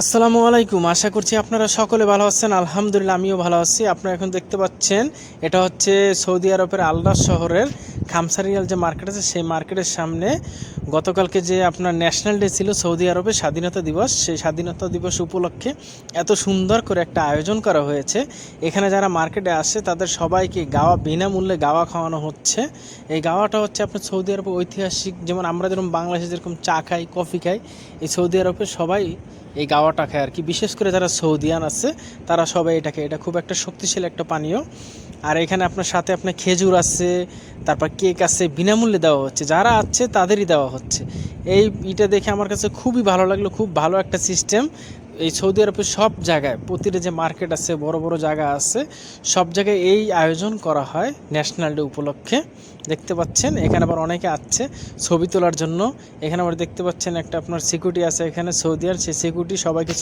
আসসালামু আলাইকুম। আশা করছি আপনারা সকলে ভালো আছেন। আলহামদুলিল্লাহ আমিও ভালো আছি। আপনারা এখন দেখতে পাচ্ছেন এটা হচ্ছে সৌদি আরবের আলদাস শহরের খামসারিয়াল যে মার্কেট আছে সেই মার্কেটের সামনে গতকালকে যে আপনার ন্যাশনাল ডে ছিল সৌদি আরবে স্বাধীনতা দিবস, সেই স্বাধীনতা দিবস উপলক্ষে এত সুন্দর করে একটা আয়োজন করা হয়েছে। এখানে যারা মার্কেটে আসে তাদের সবাইকে গাওয়া বিনামূল্যে গাওয়া খাওয়ানো হচ্ছে। এই গাওয়াটা হচ্ছে আপনার সৌদি আরবে ঐতিহাসিক, যেমন আমরা যেরকম বাংলাদেশে যেরকম চা খাই কফি খাই, এই সৌদি আরবে সবাই এই গাওয়াটা খায় আর কি। বিশেষ করে যারা সৌদিয়ান আছে তারা সবাই এটা খুব একটা শক্তিশালী একটা পানীয়। আর এখানে আপনার সাথে আপনার খেজুর আছে, তারপর কেক আছে, বিনামূল্যে দেওয়া হচ্ছে, যারা আছে তাদেরই দেওয়া হচ্ছে। এইটা দেখে আমার কাছে খুবই ভালো লাগলো, খুব ভালো একটা সিস্টেম। এই সৌদি আরবের সব জায়গায় প্রতিটা যে মার্কেট আছে, বড় বড় জায়গা আছে, সব জায়গায় এই আয়োজন করা হয় ন্যাশনাল ডে উপলক্ষে। দেখতে পাচ্ছেন এখানে আবার অনেকে আসছে ছবি তোলার জন্য। এখানে আবার দেখতে পাচ্ছেন একটা আপনার সিকিউরিটি আছে এখানে সৌদি আর, সেই সিকিউরিটি সবাইকে